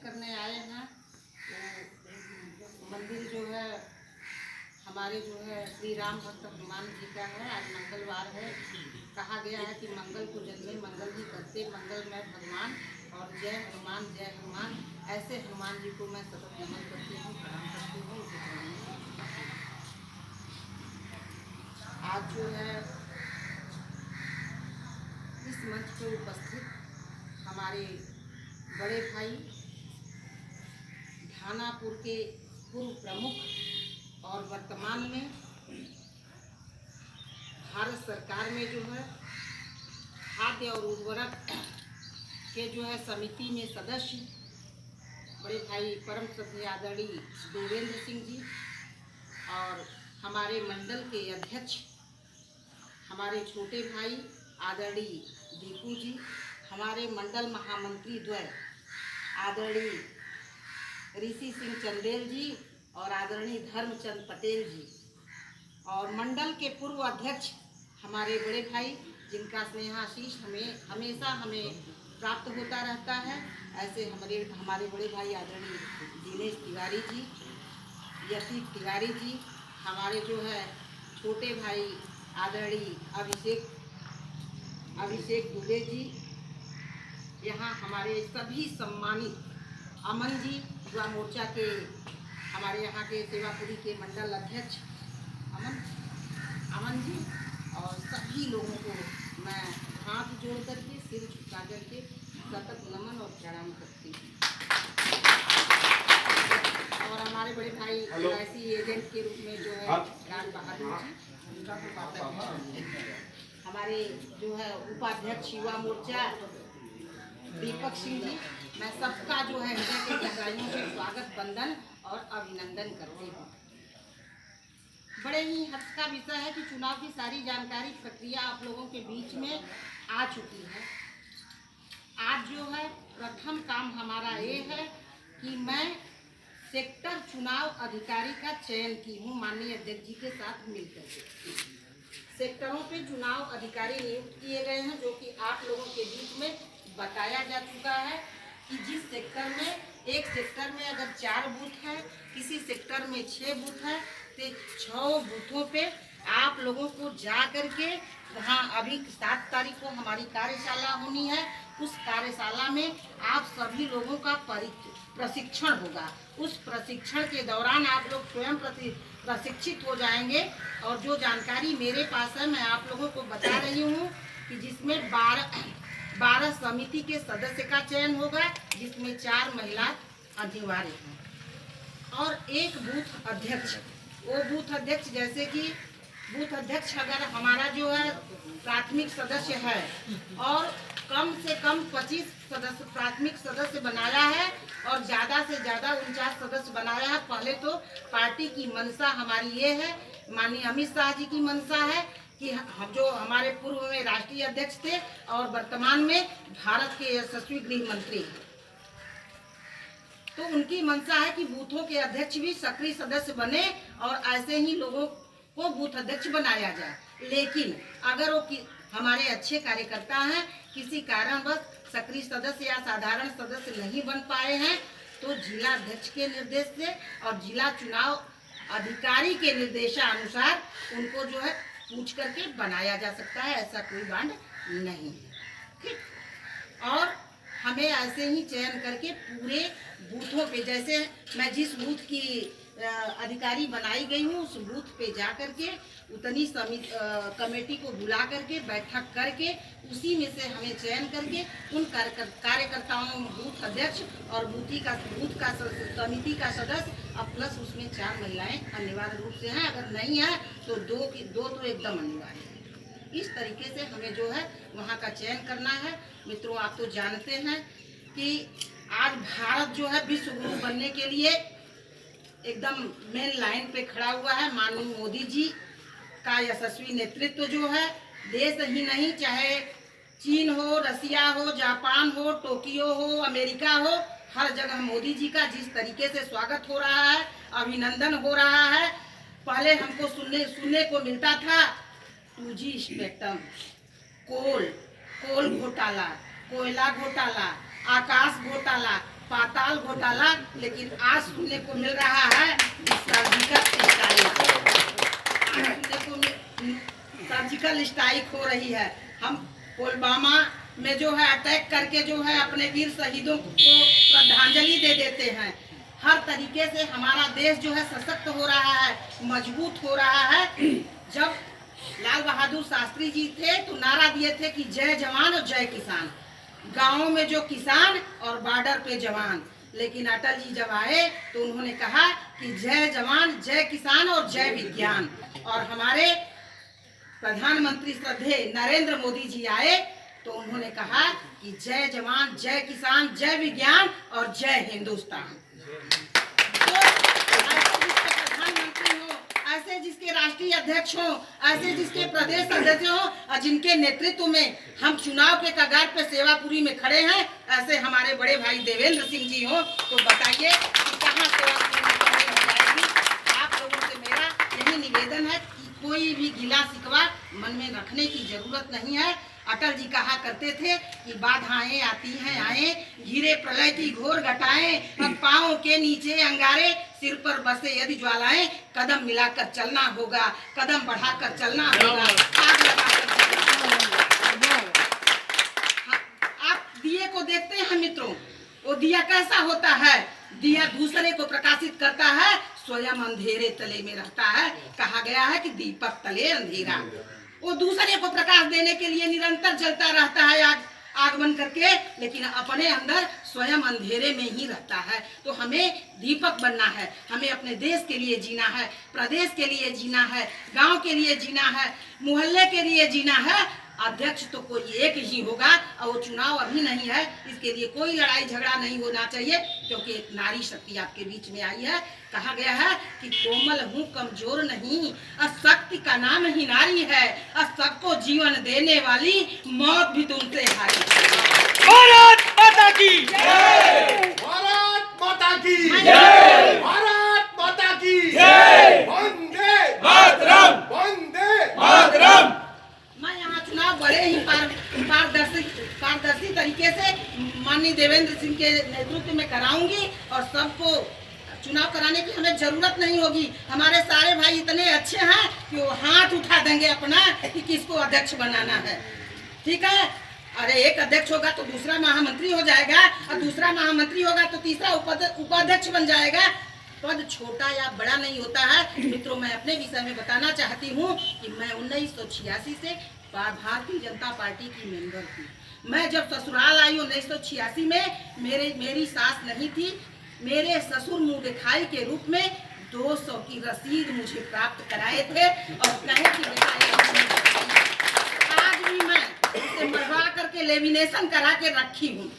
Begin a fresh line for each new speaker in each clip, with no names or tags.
करने आए हैं। वो मंदिर जो है हमारे जो है श्री राम भक्त हनुमान जी का है। आज मंगलवार है। कहा गया है कि मंगल को जन्मे मंगल ही करते, मंगलमय भगवान और जय हनुमान जय हनुमान। ऐसे हनुमान जी को मैं सतत नमन करती हूँ, प्रणाम करती हूँ। आज जो है इस मंच पर उपस्थित हमारे बड़े भाई थानापुर के पूर्व प्रमुख और वर्तमान में भारत सरकार में जो है खाद्य और उर्वरक के जो है समिति में सदस्य बड़े भाई परम श्रद्धेय आदरणीय देवेंद्र सिंह जी और हमारे मंडल के अध्यक्ष हमारे छोटे भाई आदरणीय दीपू जी, हमारे मंडल महामंत्री द्वय आदरणीय ऋषि सिंह चंदेल जी और आदरणीय धर्मचंद पटेल जी, और मंडल के पूर्व अध्यक्ष हमारे बड़े भाई जिनका स्नेहाशीष हमेशा हमें प्राप्त होता रहता है, ऐसे हमारे बड़े भाई आदरणीय दिनेश तिवारी जी, यतीश तिवारी जी, हमारे जो है छोटे भाई आदरणीय अभिषेक दुबे जी, यहाँ हमारे सभी सम्मानित अमन जी युवा मोर्चा के हमारे यहाँ के सेवापुरी के मंडल अध्यक्ष अमन जी, और सभी लोगों को मैं हाथ जोड़ करके सिर झुका करके सतत नमन और प्रणाम करती हूँ। और हमारे बड़े भाई एलआईसी एजेंट के रूप में जो है राज बहादुर जी, हमारे जो है उपाध्यक्ष युवा मोर्चा दीपक सिंह जी, मैं सबका जो है हृदय के गहराइयों से स्वागत वंदन और अभिनंदन करती हूँ। बड़े ही हर्ष का विषय है कि चुनाव की सारी जानकारी प्रक्रिया आप लोगों के बीच में आ चुकी है। आज जो है प्रथम काम हमारा ये है कि मैं सेक्टर चुनाव अधिकारी का चयन की हूँ माननीय अध्यक्ष जी के साथ मिलकर के। सेक्टरों पे चुनाव अधिकारी नियुक्त किए गए हैं, जो कि आप लोगों के बीच में बताया जा चुका है कि जिस सेक्टर में एक सेक्टर में अगर 4 बूथ है, किसी सेक्टर में 6 बूथ है, तो 6 बूथों पे आप लोगों को जा करके वहाँ अभी 7 तारीख को हमारी कार्यशाला होनी है। उस कार्यशाला में आप सभी लोगों का प्रशिक्षण होगा। उस प्रशिक्षण के दौरान आप लोग स्वयं प्रशिक्षित हो जाएंगे, और जो जानकारी मेरे पास है मैं आप लोगों को बता रही हूँ कि जिसमें 12 समिति के सदस्य का चयन होगा, जिसमें 4 महिला अनिवार्य हैं, और एक बूथ अध्यक्ष। वो बूथ अध्यक्ष जैसे कि बूथ अध्यक्ष अगर हमारा जो है प्राथमिक सदस्य है और कम से कम 25 सदस्य प्राथमिक सदस्य बनाया है और ज़्यादा से ज़्यादा 49 सदस्य बनाया है। पहले तो पार्टी की मंशा हमारी ये है, माननीय अमित शाह जी की मंशा है कि हम जो हमारे पूर्व में राष्ट्रीय अध्यक्ष थे और वर्तमान में भारत के यशस्वी गृह मंत्री हैं, तो उनकी मंशा है कि बूथों के अध्यक्ष भी सक्रिय सदस्य बने और ऐसे ही लोगों को बूथ अध्यक्ष बनाया जाए। लेकिन अगर वो हमारे अच्छे कार्यकर्ता हैं, किसी कारणवश सक्रिय सदस्य या साधारण सदस्य नहीं बन पाए हैं, तो जिला अध्यक्ष के निर्देश से और जिला चुनाव अधिकारी के निर्देशानुसार उनको जो है पूछ करके बनाया जा सकता है। ऐसा कोई बांड नहीं है, ठीक। और हमें ऐसे ही चयन करके पूरे बूथों पे, जैसे मैं जिस बूथ की अधिकारी बनाई गई हूँ उस बूथ पे जा करके उतनी कमेटी को बुला करके बैठक करके उसी में से हमें चयन करके उन कार्यकर्ताओं बूथ अध्यक्ष और बूथ का समिति का सदस्य और प्लस उसमें 4 महिलाएं अनिवार्य रूप से हैं। अगर नहीं है तो दो तो एकदम अनिवार्य है। इस तरीके से हमें जो है वहाँ का चयन करना है। मित्रों, आप तो जानते हैं कि आज भारत जो है विश्व गुरु बनने के लिए एकदम मेन लाइन पे खड़ा हुआ है। माननीय मोदी जी का यशस्वी नेतृत्व जो है, देश ही नहीं चाहे चीन हो, रसिया हो, जापान हो, टोक्यो हो, अमेरिका हो, हर जगह मोदी जी का जिस तरीके से स्वागत हो रहा है, अभिनंदन हो रहा है। पहले हमको सुनने को मिलता था 2G स्पेक्ट्रम, कोल घोटाला, कोयला घोटाला, आकाश घोटाला, पाताल घोटाला, लेकिन आज सुनने को मिल रहा है सर्जिकल स्ट्राइक हो रही है। हम पुलवामा में जो है अटैक करके जो है अपने वीर शहीदों को श्रद्धांजलि दे देते हैं। हर तरीके से हमारा देश जो है सशक्त हो रहा है, मजबूत हो रहा है। जब लाल बहादुर शास्त्री जी थे तो नारा दिए थे कि जय जवान और जय किसान, गाँव में जो किसान और बॉर्डर पे जवान। लेकिन अटल जी जब आए तो उन्होंने कहा कि जय जवान, जय किसान और जय विज्ञान। और हमारे प्रधानमंत्री श्रद्धेय नरेंद्र मोदी जी आए तो उन्होंने कहा कि जय जवान, जय किसान, जय विज्ञान और जय हिंदुस्तान। तो ऐसे जिसके प्रधानमंत्री हो, ऐसे जिसके राष्ट्रीय अध्यक्ष हो, ऐसे जिसके प्रदेश अध्यक्ष हो और जिनके नेतृत्व में हम चुनाव के कगार पे सेवापुरी में खड़े हैं, ऐसे हमारे बड़े भाई देवेंद्र सिंह जी हो, तो बताइए कि कहाँ सेवापुरी में खड़े हो जाएगी। आप लोगों से मेरा यही निवेदन है कि कोई भी गिला शिकवा मन में रखने की जरूरत नहीं है। अटल जी कहा करते थे कि बाधाएं आती हैं आए, घिरे प्रलय की घोर घटाएं, अब पाँव के नीचे अंगारे, सिर पर बसे यदि ज्वालाएं, कदम मिलाकर चलना होगा, कदम बढ़ाकर चलना होगा, आग लगाकर चलना होगा। आप दिए को देखते हैं मित्रों, वो दिया कैसा होता है? दिया दूसरे को प्रकाशित करता है, स्वयं अंधेरे तले में रहता है। कहा गया है कि दीपक तले अंधेरा। वो दूसरे को प्रकाश देने के लिए निरंतर जलता रहता है आग बन करके, लेकिन अपने अंदर स्वयं अंधेरे में ही रहता है। तो हमें दीपक बनना है, हमें अपने देश के लिए जीना है, प्रदेश के लिए जीना है, गांव के लिए जीना है, मोहल्ले के लिए जीना है। अध्यक्ष तो कोई एक ही होगा और वो चुनाव अभी नहीं है, इसके लिए कोई लड़ाई झगड़ा नहीं होना चाहिए, क्योंकि एक नारी शक्ति आपके बीच में आई है। कहा गया है कि कोमल हूँ कमजोर नहीं, शक्ति का नाम ही नारी है, सबको जीवन देने वाली मौत भी तुमसे हारी।
भारत माता की
जय, भारत माता की जय, भारत माता की जय, वंदे मातरम, वंदे मातरम।
मैं यहाँ चुनाव बड़े ही पारदर्शी तरीके से माननीय देवेंद्र सिंह के नेतृत्व में कराऊंगी और सबको चुनाव कराने की हमें जरूरत नहीं होगी। हमारे सारे भाई इतने अच्छे हैं कि वो हाथ उठा देंगे अपना कि किसको अध्यक्ष बनाना है। ठीक है, अरे एक अध्यक्ष होगा तो दूसरा महामंत्री हो जाएगा, और दूसरा महामंत्री होगा तो तीसरा उपाध्यक्ष बन जाएगा। पद छोटा या बड़ा नहीं होता है। मित्रों, मैं अपने विषय में बताना चाहती हूँ कि मैं 1986 से भारतीय जनता पार्टी की मेंबर थी। मैं जब ससुराल आई 1986 में, मेरी सास नहीं थी। मेरे ससुर मुँह दिखाई के रूप में 200 की रसीद मुझे प्राप्त कराए थे और कहे कि आज भी मैं इसे मरवा करके लेमिनेशन करा के रखी हूँ।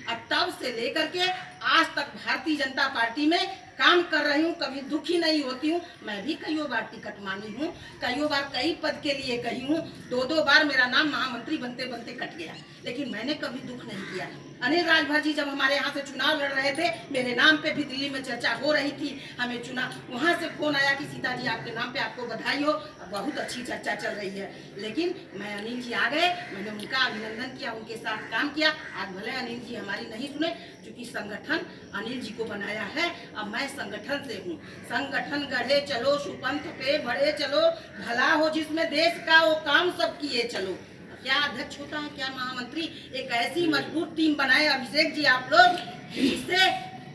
अब तब से लेकर के आज तक भारतीय जनता पार्टी में काम कर रही हूँ, कभी दुखी नहीं होती हूँ। मैं भी कई बार टिकट मांगी हूँ, कई बार कई पद के लिए कही हूँ, 2 बार मेरा नाम महामंत्री बनते बनते कट गया, लेकिन मैंने कभी दुख नहीं किया। अनिल राजभर जी जब हमारे यहाँ से चुनाव लड़ रहे थे, मेरे नाम पे भी दिल्ली में चर्चा हो रही थी। हमें वहाँ से फोन आया कि सीता जी आपके नाम पे आपको बधाई हो, बहुत अच्छी चर्चा चल रही है। लेकिन मैं अनिल जी आ गए, मैंने उनका अभिनंदन किया, उनके साथ काम किया। आज भले अनिल जी हमारी नहीं सुने, क्योंकि संगठन अनिल जी को बनाया है। अब मैं संगठन से हूँ। संगठन गढ़े चलो, सुपंथ पे बढ़े चलो, भला हो जिसमें देश का वो काम सब किए चलो। क्या अध्यक्ष होता है, क्या महामंत्री? एक ऐसी मजबूत टीम बनाए अभिषेक जी आप लोग, जिससे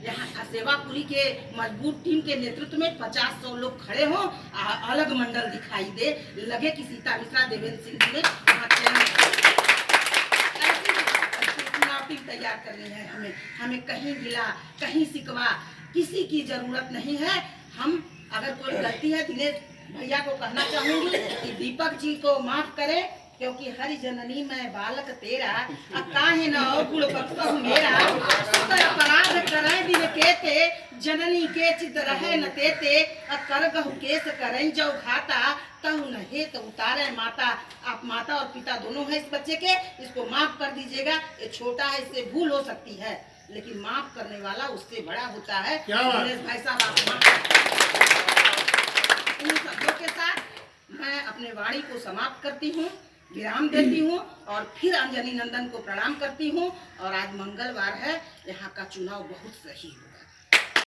यहाँ सेवापुरी के मजबूत टीम के नेतृत्व में 50-100 लोग खड़े हों, अलग मंडल दिखाई दे, लगे कि सीता मिश्रा देवेंद्र सिंह जी ने चुनाव टीम तैयार करनी है। हमें कहीं गिला, कहीं शिकवा किसी की जरूरत नहीं है। हम अगर कोई गलती है, दिनेश भैया को कहना चाहूंगी कि दीपक जी को माफ करें, क्योंकि हरि जननी में बालक तेरा, काहे न गुण बख्शहु मेरा, सुतर अपराध करे दिन केते, जननी के चित रहे न तेते, करगहु केस करें जो घाता, कहु न हेत उतारे माता। आप माता और पिता दोनों हैं इस बच्चे के, इसको माफ कर दीजिएगा। ये छोटा है, इससे भूल हो सकती है, लेकिन माफ करने वाला उससे बड़ा होता है। भाई साहब, आप इन शब्दों के साथ मैं अपने वाणी को समाप्त करती हूँ। विराम देती हूँ और फिर अंजनी नंदन को प्रणाम करती हूँ। और आज मंगलवार है, यहाँ का चुनाव बहुत सही होगा।